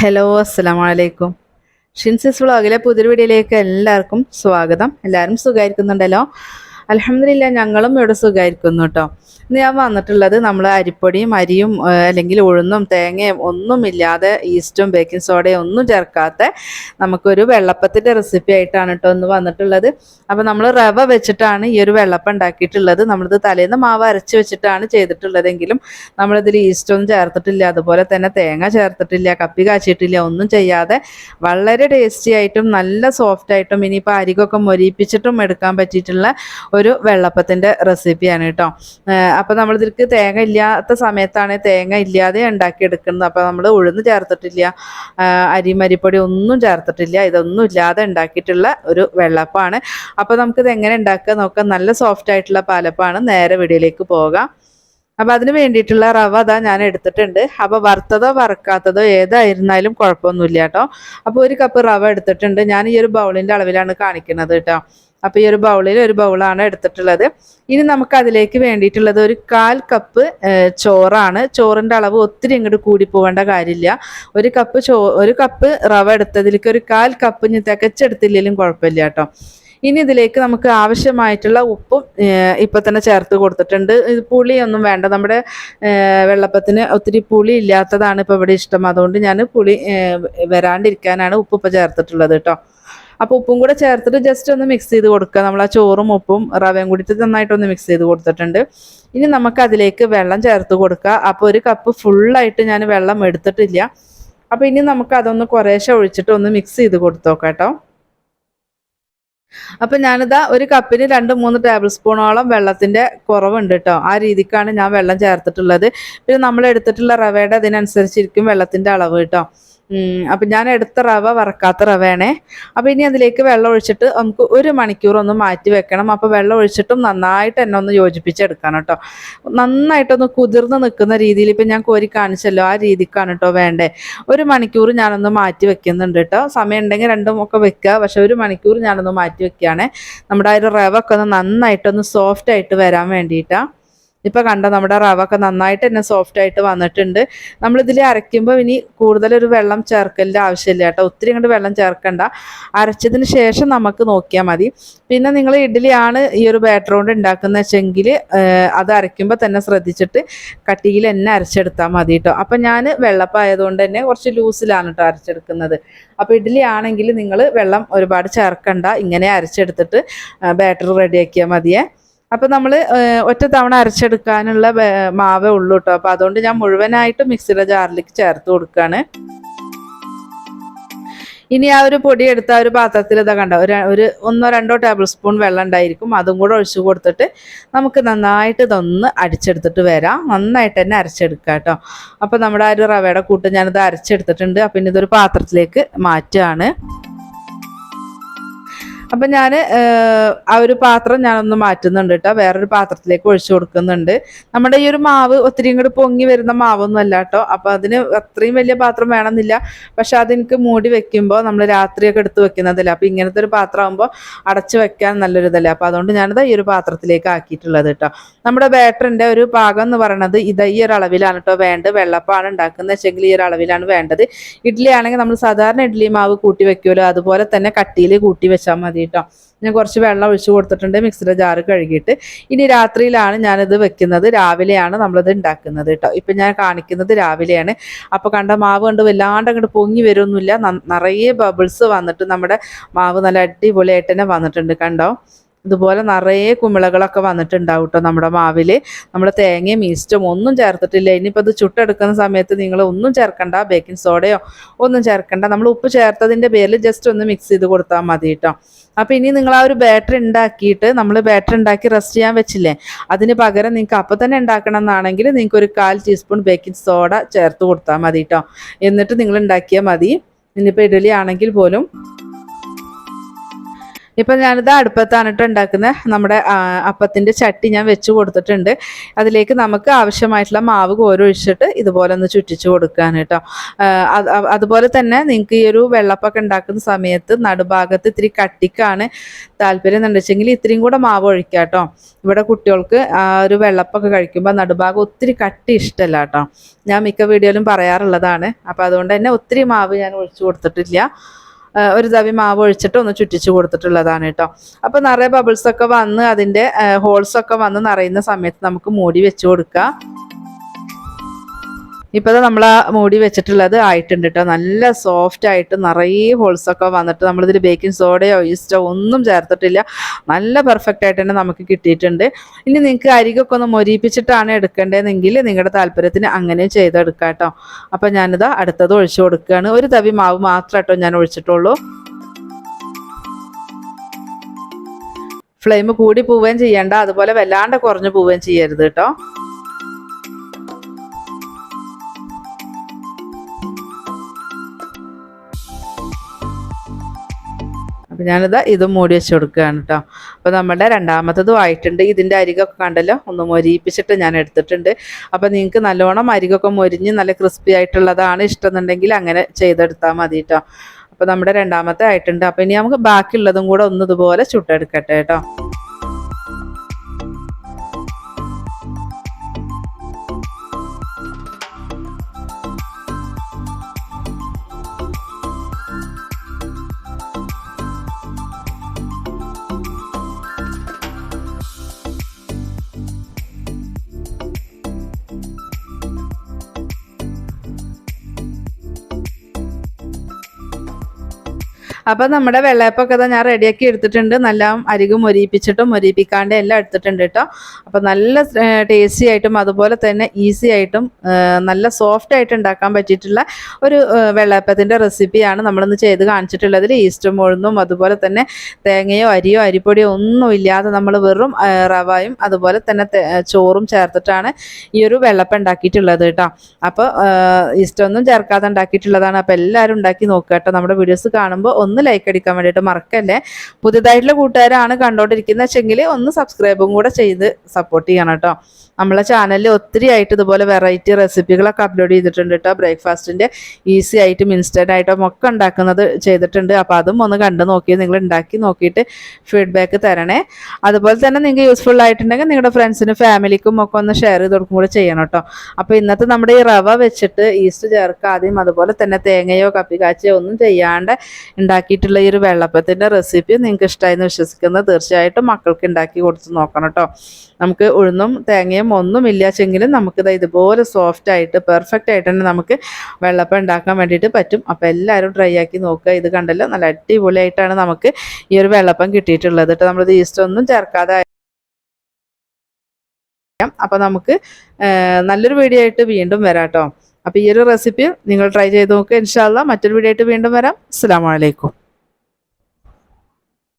Hello, അസ്സലാമു അലൈക്കും. ഷിൻസിസ് വ്ളോഗിലെ പുതിയൊരു വീഡിയോയിലേക്ക് എല്ലാവർക്കും സ്വാഗതം. എല്ലാവരും സുഖമായിരിക്കുന്നുണ്ടല്ലോ? അൽഹംദുലില്ലാ, ഞങ്ങളും ഇവിടെ സുഖമായിരിക്കുന്നു കേട്ടോ. ഇന്ന് ഞാൻ വന്നിട്ടുള്ളത് നമ്മൾ അരിപ്പൊടിയും അരിയും അല്ലെങ്കിൽ ഉഴുന്നും തേങ്ങയും ഒന്നുമില്ലാതെ ഈസ്റ്റും ബേക്കിംഗ് സോഡയും ഒന്നും ചേർക്കാത്ത നമുക്കൊരു വെള്ളപ്പത്തിൻ്റെ റെസിപ്പി ആയിട്ടാണ് കേട്ടോ ഇന്ന് വന്നിട്ടുള്ളത്. അപ്പോൾ നമ്മൾ റവ വെച്ചിട്ടാണ് ഈ ഒരു വെള്ളപ്പം ഉണ്ടാക്കിയിട്ടുള്ളത്. നമ്മളിത് തലേന്ന് മാവ് അരച്ച് വെച്ചിട്ടാണ് ചെയ്തിട്ടുള്ളതെങ്കിലും നമ്മളിതിൽ ഈസ്റ്റൊന്നും ചേർത്തിട്ടില്ല, അതുപോലെ തന്നെ തേങ്ങ ചേർത്തിട്ടില്ല, കപ്പി കാച്ചിട്ടില്ല, ഒന്നും ചെയ്യാതെ വളരെ ടേസ്റ്റി ആയിട്ടും നല്ല സോഫ്റ്റ് ആയിട്ടും ഇനിയിപ്പോൾ അരികൊക്കെ മൊരിയിപ്പിച്ചിട്ടും എടുക്കാൻ പറ്റിയിട്ടുള്ള ഒരു വെള്ളപ്പത്തിൻ്റെ റെസിപ്പിയാണ് കേട്ടോ. അപ്പോൾ നമ്മളിതിലേക്ക് തേങ്ങ ഇല്ലാത്ത സമയത്താണ് തേങ്ങ ഇല്ലാതെ ഉണ്ടാക്കിയെടുക്കുന്നത്. അപ്പോൾ നമ്മൾ ഉഴുന്ന് ചേർത്തിട്ടില്ല, അരിപ്പൊടി ഒന്നും ചേർത്തിട്ടില്ല, ഇതൊന്നും ഇല്ലാതെ ഉണ്ടാക്കിയിട്ടുള്ള ഒരു വെള്ളപ്പമാണ്. അപ്പോൾ നമുക്കിത് എങ്ങനെ ഉണ്ടാക്കുക നോക്കാം. നല്ല സോഫ്റ്റ് ആയിട്ടുള്ള പാലപ്പമാണ്. നേരെ വീഡിയോയിലേക്ക് പോകാം. അപ്പോൾ അതിന് വേണ്ടിയിട്ടുള്ള റവ അതാ ഞാൻ എടുത്തിട്ടുണ്ട്. അപ്പോൾ വറുത്തതോ വറുക്കാത്തതോ ഏതായിരുന്നാലും കുഴപ്പമൊന്നുമില്ല കേട്ടോ. അപ്പോൾ ഒരു കപ്പ് റവ എടുത്തിട്ടുണ്ട്. ഞാൻ ഈ ഒരു ബൗളിൻ്റെ അളവിലാണ് കാണിക്കുന്നത് കേട്ടോ. അപ്പോൾ ഈ ഒരു ബൗളിൽ ഒരു ബൗളാണ് എടുത്തിട്ടുള്ളത്. ഇനി നമുക്ക് അതിലേക്ക് വേണ്ടിയിട്ടുള്ളത് ഒരു 1/4 കപ്പ് ചോറാണ്. ചോറിൻ്റെ അളവ് ഒത്തിരി ഇങ്ങോട്ട് കൂടി പോകേണ്ട കാര്യമില്ല. ഒരു കപ്പ് റവ എടുത്തതിലേക്ക് ഒരു 1/4 കപ്പ് ഇനി തികച്ചെടുത്തില്ലെങ്കിലും കുഴപ്പമില്ല കേട്ടോ. ഇനി ഇതിലേക്ക് നമുക്ക് ആവശ്യമായിട്ടുള്ള ഉപ്പും ഇപ്പം തന്നെ ചേർത്ത് കൊടുത്തിട്ടുണ്ട്. പുളിയൊന്നും വേണ്ട, നമ്മുടെ വെള്ളപ്പത്തിന് ഒത്തിരി പുളി ഇല്ലാത്തതാണ് ഇപ്പോൾ ഇവിടെ ഇഷ്ടം. അതുകൊണ്ട് ഞാൻ പുളി വരാണ്ടിരിക്കാനാണ് ഉപ്പ് ഇപ്പോൾ ചേർത്തിട്ടുള്ളത് കേട്ടോ. അപ്പോൾ ഉപ്പും കൂടെ ചേർത്തിട്ട് ജസ്റ്റ് ഒന്ന് മിക്സ് ചെയ്ത് കൊടുക്കുക. നമ്മൾ ആ ചോറും ഉപ്പും റവയും കൂടിയിട്ട് നന്നായിട്ടൊന്ന് മിക്സ് ചെയ്ത് കൊടുത്തിട്ടുണ്ട്. ഇനി നമുക്ക് അതിലേക്ക് വെള്ളം ചേർത്ത് കൊടുക്കുക. അപ്പോൾ ഒരു കപ്പ് ഫുള്ളായിട്ട് ഞാൻ വെള്ളം എടുത്തിട്ടില്ല. അപ്പോൾ ഇനി നമുക്ക് അതൊന്ന് കുറേശ്ശെ ഒഴിച്ചിട്ട് ഒന്ന് മിക്സ് ചെയ്ത് കൊടുത്തു നോക്കാം കേട്ടോ. അപ്പം ഞാനിതാ ഒരു കപ്പിന് 2-3 ടേബിൾ സ്പൂണോളം വെള്ളത്തിൻ്റെ കുറവുണ്ട് കേട്ടോ. ആ രീതിക്കാണ് ഞാൻ വെള്ളം ചേർത്തിട്ടുള്ളത്. പിന്നെ നമ്മൾ എടുത്തിട്ടുള്ള റവയുടെ അതിനനുസരിച്ചിരിക്കും വെള്ളത്തിൻ്റെ അളവ് കേട്ടോ. അപ്പം ഞാൻ എടുത്ത റവ വറക്കാത്ത റവയാണേ. അപ്പോൾ ഇനി അതിലേക്ക് വെള്ളം ഒഴിച്ചിട്ട് നമുക്ക് 1 മണിക്കൂർ ഒന്ന് മാറ്റി വെക്കണം. അപ്പോൾ വെള്ളം ഒഴിച്ചിട്ടും നന്നായിട്ട് എന്നെ ഒന്ന് യോജിപ്പിച്ചെടുക്കണം കേട്ടോ. നന്നായിട്ടൊന്ന് കുതിർന്ന് നിൽക്കുന്ന രീതിയിൽ ഇപ്പം ഞാൻ കോരി കാണിച്ചല്ലോ, ആ രീതിക്കാണ് കേട്ടോ വേണ്ടേ. 1 മണിക്കൂർ ഞാനൊന്ന് മാറ്റി വെക്കുന്നുണ്ട് കേട്ടോ. സമയം ഉണ്ടെങ്കിൽ 2 ഒക്കെ വെക്കുക, പക്ഷേ 1 മണിക്കൂർ ഞാനൊന്ന് മാറ്റി വെക്കുകയാണ്. നമ്മുടെ ആ ഒരു റവ ഒക്കെ ഒന്ന് നന്നായിട്ടൊന്ന് സോഫ്റ്റ് ആയിട്ട് വരാൻ വേണ്ടിയിട്ടാണ്. ഇപ്പോൾ കണ്ടോ, നമ്മുടെ റവ ഒക്കെ നന്നായിട്ട് തന്നെ സോഫ്റ്റ് ആയിട്ട് വന്നിട്ടുണ്ട്. നമ്മളിതിൽ അരയ്ക്കുമ്പോൾ ഇനി കൂടുതലൊരു വെള്ളം ചേർക്കലിൻ്റെ ആവശ്യമില്ല കേട്ടോ. ഒത്തിരി അങ്ങോട്ട് വെള്ളം ചേർക്കണ്ട. അരച്ചതിന് ശേഷം നമുക്ക് നോക്കിയാൽ മതി. പിന്നെ നിങ്ങൾ ഇഡ്ഡലിയാണ് ഈ ഒരു ബാറ്റർ കൊണ്ട് ഉണ്ടാക്കുന്ന വെച്ചെങ്കിൽ അത് അരയ്ക്കുമ്പോൾ തന്നെ ശ്രദ്ധിച്ചിട്ട് കട്ടിയിൽ തന്നെ അരച്ചെടുത്താൽ മതി കേട്ടോ. അപ്പം ഞാൻ വെള്ളപ്പായതുകൊണ്ട് തന്നെ കുറച്ച് ലൂസിലാണ് കേട്ടോ അരച്ചെടുക്കുന്നത്. അപ്പോൾ ഇഡ്ഡലി ആണെങ്കിൽ നിങ്ങൾ വെള്ളം ഒരുപാട് ചേർക്കണ്ട, ഇങ്ങനെ അരച്ചെടുത്തിട്ട് ബാറ്റർ റെഡിയാക്കിയാൽ മതിയേ. അപ്പോൾ നമ്മൾ ഒറ്റ തവണ അരച്ചെടുക്കാനുള്ള മാവേ ഉള്ളൂ കേട്ടോ. അപ്പോൾ അതുകൊണ്ട് ഞാൻ മുഴുവനായിട്ട് മിക്സിയുടെ ജാറിലേക്ക് ചേർത്ത് കൊടുക്കുകയാണ്. ഇനി ആ ഒരു പൊടി എടുത്ത ഒരു പാത്രത്തിൽ ഇതാ കണ്ടോ, ഒരു 1-2 ടേബിൾ സ്പൂൺ വെള്ളം ഉണ്ടായിരിക്കും. അതും കൂടെ ഒഴിച്ചു കൊടുത്തിട്ട് നമുക്ക് നന്നായിട്ട് ഇതൊന്ന് അടിച്ചെടുത്തിട്ട് വരാം. നന്നായിട്ട് തന്നെ അരച്ചെടുക്കുക കേട്ടോ. അപ്പോൾ നമ്മുടെ ആ ഒരു റവയുടെ കൂട്ട് ഞാനിത് അരച്ചെടുത്തിട്ടുണ്ട്. അപ്പം ഇനി ഇതൊരു പാത്രത്തിലേക്ക് മാറ്റുകയാണ്. അപ്പം ഞാൻ ആ ഒരു പാത്രം ഞാനൊന്ന് മാറ്റുന്നുണ്ട് കേട്ടോ. വേറൊരു പാത്രത്തിലേക്ക് ഒഴിച്ചു കൊടുക്കുന്നുണ്ട്. നമ്മുടെ ഈ ഒരു മാവ് ഒത്തിരി ഇങ്ങോട്ട് പൊങ്ങി വരുന്ന മാവൊന്നും അല്ല കേട്ടോ. അപ്പോൾ അതിന് അത്രയും വലിയ പാത്രം വേണമെന്നില്ല. പക്ഷെ അതെനിക്ക് മൂടി വെക്കുമ്പോൾ നമ്മൾ രാത്രിയൊക്കെ എടുത്ത് വെക്കുന്നതല്ല. അപ്പോൾ ഇങ്ങനത്തെ ഒരു പാത്രം ആകുമ്പോൾ അടച്ചു വെക്കാൻ നല്ലൊരിതല്ല. അപ്പോൾ അതുകൊണ്ട് ഞാനിത് ഈ ഒരു പാത്രത്തിലേക്ക് ആക്കിയിട്ടുള്ളത് കേട്ടോ. നമ്മുടെ ബാറ്ററിൻ്റെ ഒരു പാകം എന്ന് പറയുന്നത് ഈ ഒരു അളവിലാണ് കേട്ടോ വേണ്ടത്. വെള്ളപ്പാണ് ഉണ്ടാക്കുന്നത് വെച്ചെങ്കിൽ ഈ ഒരു അളവിലാണ് വേണ്ടത്. ഇഡ്ഡലി ആണെങ്കിൽ നമ്മൾ സാധാരണ ഇഡ്ഡലി മാവ് കൂട്ടി വെക്കുമല്ലോ, അതുപോലെ തന്നെ കട്ടിയിൽ കൂട്ടി വെച്ചാൽ മതി കേട്ടോ. ഞാൻ കുറച്ച് വെള്ളം ഒഴിച്ച് കൊടുത്തിട്ടുണ്ട് മിക്സിയുടെ ജാറ് കഴുകിയിട്ട്. ഇനി രാത്രിയിലാണ് ഞാനിത് വെക്കുന്നത്, രാവിലെയാണ് നമ്മളിത് ഉണ്ടാക്കുന്നത് കേട്ടോ. ഇപ്പം ഞാൻ കാണിക്കുന്നത് രാവിലെയാണ്. അപ്പോൾ കണ്ട മാവ് കണ്ട് വല്ലാണ്ട് അങ്ങോട്ട് പൊങ്ങി വരുമൊന്നുമില്ല, നിറയെ ബബിൾസ് വന്നിട്ട് നമ്മുടെ മാവ് നല്ല അടിപൊളിയായിട്ട് തന്നെ വന്നിട്ടുണ്ട്. കണ്ടോ, ഇതുപോലെ നിറയെ കുമിളകളൊക്കെ വന്നിട്ടുണ്ടാവും കേട്ടോ നമ്മുടെ മാവിൽ. നമ്മൾ തേങ്ങയും ഈസ്റ്റും ഒന്നും ചേർത്തിട്ടില്ല. ഇനിയിപ്പോൾ ഇത് ചുട്ടെടുക്കുന്ന സമയത്ത് നിങ്ങൾ ഒന്നും ചേർക്കണ്ട, ബേക്കിംഗ് സോഡയോ ഒന്നും ചേർക്കണ്ട. നമ്മൾ ഉപ്പ് ചേർത്തതിൻ്റെ പേരിൽ ജസ്റ്റ് ഒന്ന് മിക്സ് ചെയ്ത് കൊടുത്താൽ മതി കേട്ടോ. അപ്പോൾ ഇനി നിങ്ങൾ ആ ഒരു ബാറ്റർ ഉണ്ടാക്കിയിട്ട്, നമ്മൾ ബാറ്റർ ഉണ്ടാക്കി റെസ്റ്റ് ചെയ്യാൻ വെച്ചില്ലേ, അതിന് പകരം നിങ്ങൾക്ക് അപ്പം തന്നെ ഉണ്ടാക്കണം എന്നാണെങ്കിൽ നിങ്ങൾക്ക് ഒരു 1/4 ടീസ്പൂൺ ബേക്കിംഗ് സോഡ ചേർത്ത് കൊടുത്താൽ മതി കേട്ടോ. എന്നിട്ട് നിങ്ങൾ ഉണ്ടാക്കിയാൽ മതി. ഇനിയിപ്പോൾ ഇഡ്ഡലി ആണെങ്കിൽ പോലും. ഇപ്പം ഞാനിത് അടുപ്പത്താണ് ഇട്ട് ഉണ്ടാക്കുന്നത്. നമ്മുടെ അപ്പത്തിൻ്റെ ചട്ടി ഞാൻ വെച്ച് കൊടുത്തിട്ടുണ്ട്. അതിലേക്ക് നമുക്ക് ആവശ്യമായിട്ടുള്ള മാവ് കോരൊഴിച്ചിട്ട് ഇതുപോലെ ഒന്ന് ചുറ്റിച്ച് കൊടുക്കാൻ കേട്ടോ. അതുപോലെ തന്നെ നിങ്ങൾക്ക് ഈ ഒരു വെള്ളപ്പൊക്കെ ഉണ്ടാക്കുന്ന സമയത്ത് നടുഭാഗത്ത് ഇത്തിരി കട്ടിക്കാണ് താല്പര്യം എന്നുണ്ടെച്ചെങ്കിൽ ഇത്തിരിയും കൂടെ മാവ് ഒഴിക്കാം കേട്ടോ. ഇവിടെ കുട്ടികൾക്ക് ആ ഒരു വെള്ളപ്പൊക്കെ കഴിക്കുമ്പോൾ നടുഭാഗം ഒത്തിരി കട്ടി ഇഷ്ടമല്ല കേട്ടോ. ഞാൻ മിക്ക വീഡിയോയിലും പറയാറുള്ളതാണ്. അപ്പോൾ അതുകൊണ്ട് തന്നെ ഒത്തിരി മാവ് ഞാൻ ഒഴിച്ചു കൊടുത്തിട്ടില്ല. ഒരു തവി മാവ് ഒഴിച്ചിട്ട് ഒന്ന് ചുറ്റിച്ച് കൊടുത്തിട്ടുള്ളതാണ് കേട്ടോ. അപ്പോൾ നിറയെ ബബിൾസൊക്കെ വന്ന് അതിൻ്റെ ഹോൾസൊക്കെ വന്ന് നിറയുന്ന സമയത്ത് നമുക്ക് മൂടി വെച്ച് കൊടുക്കാം. ഇപ്പോൾ നമ്മൾ ആ മൂടി വെച്ചിട്ടുള്ളത് ആയിട്ടുണ്ട് കേട്ടോ. നല്ല സോഫ്റ്റ് ആയിട്ട് നിറയെ ഹോൾസൊക്കെ വന്നിട്ട് നമ്മളിതിൽ ബേക്കിംഗ് സോഡയോ ഈസ്റ്റോ ഒന്നും ചേർത്തിട്ടില്ല. നല്ല പെർഫെക്റ്റ് ആയിട്ട് തന്നെ നമുക്ക് കിട്ടിയിട്ടുണ്ട്. ഇനി നിങ്ങൾക്ക് അരികൊക്കെ ഒന്ന് മൊരിയിപ്പിച്ചിട്ടാണ് എടുക്കേണ്ടതെങ്കിൽ നിങ്ങളുടെ താല്പര്യത്തിന് അങ്ങനെ ചെയ്തെടുക്കാം കേട്ടോ. അപ്പോൾ ഞാനിത് അടുത്തത് ഒഴിച്ചു കൊടുക്കുകയാണ്. ഒരു തവി മാവ് മാത്രം കേട്ടോ ഞാൻ ഒഴിച്ചിട്ടുള്ളൂ. ഫ്ലെയിം കൂടി പോവുകയും ചെയ്യണ്ട, അതുപോലെ വല്ലാണ്ട് കുറഞ്ഞു പോവുകയും ചെയ്യരുത് കേട്ടോ. അപ്പോൾ ഞാനിത് ഇതും മൂടി വെച്ച് കൊടുക്കുകയാണ് കേട്ടോ. അപ്പോൾ നമ്മുടെ രണ്ടാമത്തതും ആയിട്ടുണ്ട്. ഇതിൻ്റെ അരികൊക്കെ കണ്ടല്ലോ ഒന്ന് മൊരിയിപ്പിച്ചിട്ട് ഞാൻ എടുത്തിട്ടുണ്ട്. അപ്പോൾ നിങ്ങൾക്ക് നല്ലോണം അരികൊക്കെ മൊരിഞ്ഞ് നല്ല ക്രിസ്പി ആയിട്ടുള്ളതാണ് ഇഷ്ടമെന്നുണ്ടെങ്കിൽ അങ്ങനെ ചെയ്തെടുത്താൽ മതി കേട്ടോ. അപ്പോൾ നമ്മുടെ രണ്ടാമത്തെ ആയിട്ടുണ്ട്. അപ്പോൾ ഇനി നമുക്ക് ബാക്കിയുള്ളതും കൂടെ ഒന്ന് ഇതുപോലെ ചുട്ടെടുക്കട്ടെ കേട്ടോ. അപ്പോൾ നമ്മുടെ വെള്ളയപ്പൊക്കെ ഞാൻ റെഡിയാക്കി എടുത്തിട്ടുണ്ട്. നല്ല അരികും മൊരിയിപ്പിച്ചിട്ടും മൊരിയിപ്പിക്കാണ്ട് എല്ലാം എടുത്തിട്ടുണ്ട് കേട്ടോ. അപ്പോൾ നല്ല ടേസ്റ്റി ആയിട്ടും അതുപോലെ തന്നെ ഈസി ആയിട്ടും നല്ല സോഫ്റ്റ് ആയിട്ട് ഉണ്ടാക്കാൻ പറ്റിയിട്ടുള്ള ഒരു വെള്ളയപ്പത്തിൻ്റെ റെസിപ്പിയാണ് നമ്മളിന്ന് ചെയ്ത് കാണിച്ചിട്ടുള്ളതിൽ. ഈസ്റ്റും ഉഴുന്നും അതുപോലെ തന്നെ തേങ്ങയോ അരിയോ അരിപ്പൊടിയോ ഒന്നും ഇല്ലാതെ നമ്മൾ വെറും റവയും അതുപോലെ തന്നെ ചോറും ചേർത്തിട്ടാണ് ഈ ഒരു വെള്ളപ്പം ഉണ്ടാക്കിയിട്ടുള്ളത് കേട്ടോ. അപ്പോൾ ഈസ്റ്റൊന്നും ചേർക്കാതെ ഉണ്ടാക്കിയിട്ടുള്ളതാണ്. അപ്പോൾ എല്ലാവരും ഉണ്ടാക്കി നോക്കുക കേട്ടോ. നമ്മുടെ വീഡിയോസ് കാണുമ്പോൾ ഒന്ന് ലൈക്ക് അടിക്കാൻ വേണ്ടിയിട്ട് മറക്കല്ലേ. പുതിയതായിട്ടുള്ള കൂട്ടുകാരാണ് കണ്ടോണ്ടിരിക്കുന്നത് വെച്ചെങ്കിൽ ഒന്ന് സബ്സ്ക്രൈബും കൂടെ ചെയ്ത് സപ്പോർട്ട് ചെയ്യണം കേട്ടോ. നമ്മളെ ചാനലിൽ ഒത്തിരി ആയിട്ട് ഇതുപോലെ വെറൈറ്റി റെസിപ്പികളൊക്കെ അപ്ലോഡ് ചെയ്തിട്ടുണ്ട് കേട്ടോ. ബ്രേക്ക്ഫാസ്റ്റിൻ്റെ ഈസി ആയിട്ടും ഇൻസ്റ്റൻ്റ് ആയിട്ടും ഒക്കെ ഉണ്ടാക്കുന്നത് ചെയ്തിട്ടുണ്ട്. അപ്പോൾ അതും ഒന്ന് കണ്ടു നോക്കി നിങ്ങൾ ഉണ്ടാക്കി നോക്കിയിട്ട് ഫീഡ്ബാക്ക് തരണേ. അതുപോലെ തന്നെ നിങ്ങൾക്ക് യൂസ്ഫുൾ ആയിട്ടുണ്ടെങ്കിൽ നിങ്ങളുടെ ഫ്രണ്ട്സിനും ഫാമിലിക്കും ഒക്കെ ഒന്ന് ഷെയർ ചെയ്ത് കൊടുക്കും കൂടെ ചെയ്യണം കേട്ടോ. അപ്പോൾ ഇന്നത്തെ നമ്മുടെ ഈ റവ വെച്ചിട്ട് ഈസ്റ്റ് ചേർക്കാതെയും അതുപോലെ തന്നെ തേങ്ങയോ കപ്പിക്കാച്ചയോ ഒന്നും ചെയ്യാണ്ട് ഉണ്ടാക്കിയിട്ടുള്ള ഈ ഒരു വെള്ളപ്പത്തിൻ്റെ റെസിപ്പി നിങ്ങൾക്ക് ഇഷ്ടമായെന്ന് വിശ്വസിക്കുന്നത്. തീർച്ചയായിട്ടും മക്കൾക്ക് ഉണ്ടാക്കി കൊടുത്ത് നോക്കണം കേട്ടോ. നമുക്ക് ഉഴുന്നും തേങ്ങയും ഒന്നും ഇല്ലാച്ചെങ്കിലും നമുക്കിത് ഇതുപോലെ സോഫ്റ്റ് ആയിട്ട് പെർഫെക്റ്റ് ആയിട്ട് തന്നെ നമുക്ക് വെള്ളപ്പം ഉണ്ടാക്കാൻ വേണ്ടിയിട്ട് പറ്റും. അപ്പോൾ എല്ലാവരും ട്രൈ ആക്കി നോക്കുക. ഇത് കണ്ടല്ലോ നല്ല അടിപൊളിയായിട്ടാണ് നമുക്ക് ഈ ഒരു വെള്ളപ്പം കിട്ടിയിട്ടുള്ളത് കേട്ടോ. നമ്മളിത് ഈസ്റ്റ് ഒന്നും ചേർക്കാതെ. അപ്പോൾ നമുക്ക് നല്ലൊരു വീഡിയോ ആയിട്ട് വീണ്ടും വരാം കേട്ടോ. അപ്പോൾ ഈ ഒരു റെസിപ്പി നിങ്ങൾ ട്രൈ ചെയ്ത് നോക്കുക. ഇൻഷാ അല്ലാഹ് മറ്റൊരു വീഡിയോ ആയിട്ട് വീണ്ടും വരാം. അസ്സലാമു അലൈക്കും.